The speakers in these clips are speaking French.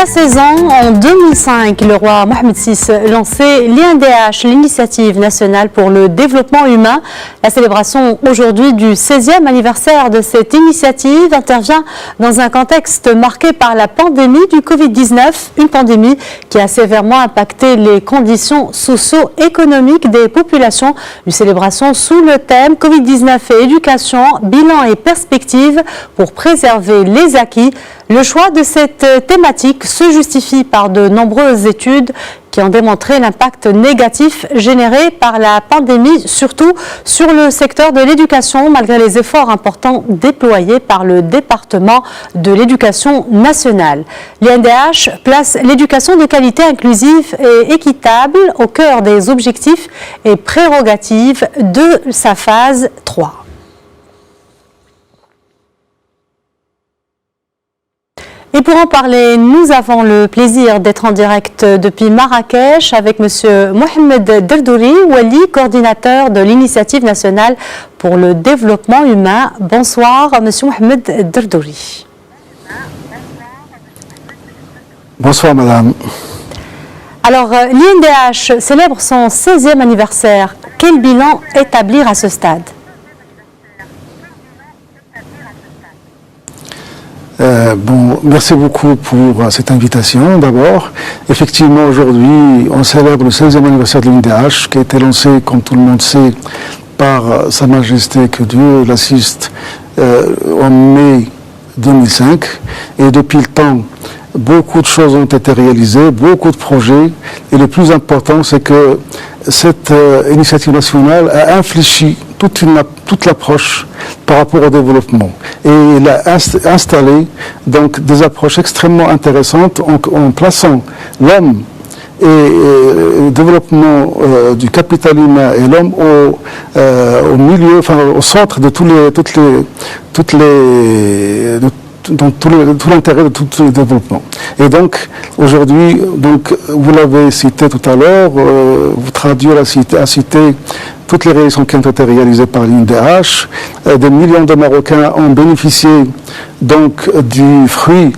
a 16 ans, en 2005, le roi Mohamed VI lançait l'INDH, l'Initiative nationale pour le développement humain. La célébration aujourd'hui du 16e anniversaire de cette initiative intervient dans un contexte marqué par la pandémie du Covid-19, une pandémie qui a sévèrement impacté les conditions socio-économiques des populations. Une célébration sous le thème Covid-19 et éducation, bilan et perspectives pour préserver les acquis. Le choix de cette thématique se justifie par de nombreuses études qui ont démontré l'impact négatif généré par la pandémie, surtout sur le secteur de l'éducation, malgré les efforts importants déployés par le département de l'éducation nationale. L'INDH place l'éducation de qualité inclusive et équitable au cœur des objectifs et prérogatives de sa phase 3. Et pour en parler, nous avons le plaisir d'être en direct depuis Marrakech avec M. Mohamed Derdouri Wali, coordinateur de l'Initiative nationale pour le développement humain. Bonsoir, M. Mohamed Derdouri. Bonsoir, madame. Alors, l'INDH célèbre son 16e anniversaire. Quel bilan établir à ce stade ? Merci beaucoup pour cette invitation. D'abord, effectivement, aujourd'hui, on célèbre le 16e anniversaire de l'INDH, qui a été lancé, comme tout le monde sait, par Sa Majesté, que Dieu l'assiste, en mai 2005. Et depuis le temps, beaucoup de choses ont été réalisées, beaucoup de projets. Et le plus important, c'est que cette initiative nationale a infléchi toute l'approche par rapport au développement. Et il a installé donc des approches extrêmement intéressantes en plaçant l'homme et le développement du capital humain et l'homme au milieu, enfin au centre de tout l'intérêt de tout le développement. Et donc, aujourd'hui, vous l'avez cité tout à l'heure, votre radio a cité toutes les réalisations qui ont été réalisées par l'INDH. Des millions de Marocains ont bénéficié donc du fruit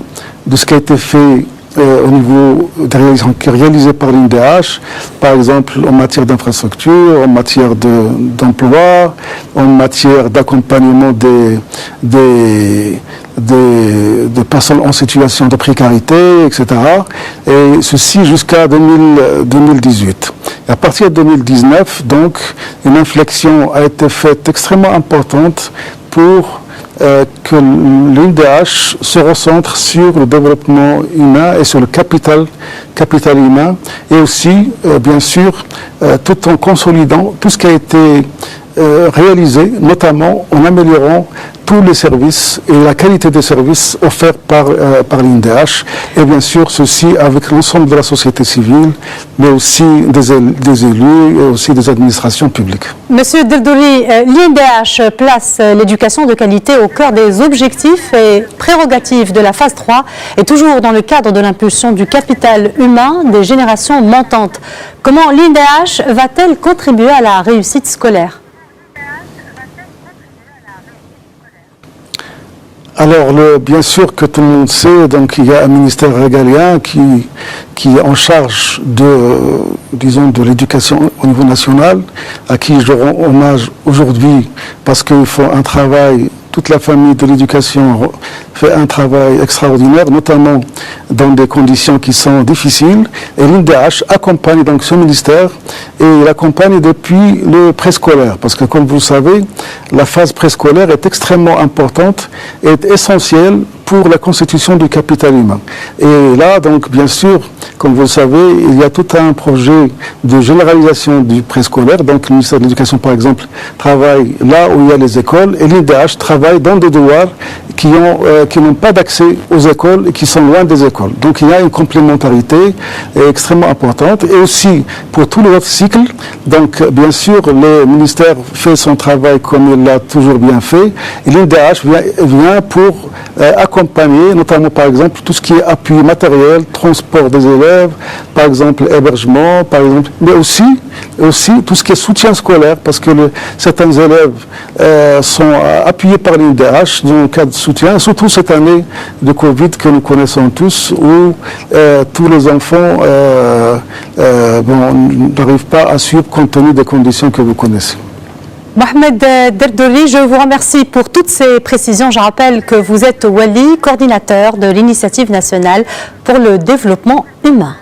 de ce qui a été fait au niveau des réalisations réalisées par l'INDH, par exemple en matière d'infrastructure, en matière d'emploi, en matière d'accompagnement des personnes en situation de précarité, etc. Et ceci jusqu'à 2018. Et à partir de 2019, donc, une inflexion a été faite extrêmement importante pour que l'INDH se recentre sur le développement humain et sur le capital humain, et aussi, bien sûr, tout en consolidant tout ce qui a été réalisé, notamment en améliorant tous les services et la qualité des services offerts par l'INDH, et bien sûr ceci avec l'ensemble de la société civile, mais aussi des élus et aussi des administrations publiques. Monsieur Derdouri, l'INDH place l'éducation de qualité au cœur des objectifs et prérogatives de la phase 3 et toujours dans le cadre de l'impulsion du capital humain des générations montantes. Comment l'INDH va-t-elle contribuer à la réussite scolaire ? Alors, bien sûr que tout le monde sait, donc il y a un ministère régalien qui est en charge de l'éducation au niveau national, à qui je rends hommage aujourd'hui parce qu'ils font un travail, toute la famille de l'éducation fait un travail extraordinaire, notamment dans des conditions qui sont difficiles. Et l'INDH accompagne donc ce ministère et l'accompagne depuis le préscolaire. Parce que comme vous le savez, la phase préscolaire est extrêmement importante et est essentielle pour la constitution du capital humain. Et là, donc, bien sûr, comme vous le savez, il y a tout un projet de généralisation du préscolaire. Donc, le ministère de l'Éducation, par exemple, travaille là où il y a les écoles, et l'INDH travaille dans des douars qui n'ont pas d'accès aux écoles et qui sont loin des écoles. Donc, il y a une complémentarité extrêmement importante. Et aussi, pour tout le cycle, donc, bien sûr, le ministère fait son travail comme il l'a toujours bien fait. Et l'INDH vient pour accompagner accompagner, notamment par exemple tout ce qui est appui matériel, transport des élèves, par exemple hébergement, par exemple, mais aussi tout ce qui est soutien scolaire, parce que certains élèves sont appuyés par l'INDH dans le cadre de soutien, surtout cette année de Covid que nous connaissons tous, où tous les enfants n'arrivent pas à suivre compte tenu des conditions que vous connaissez. Mohamed Derdouri, je vous remercie pour toutes ces précisions. Je rappelle que vous êtes Wali, coordinateur de l'Initiative nationale pour le développement humain.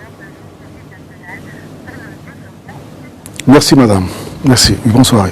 Merci madame. Merci. Bonne soirée.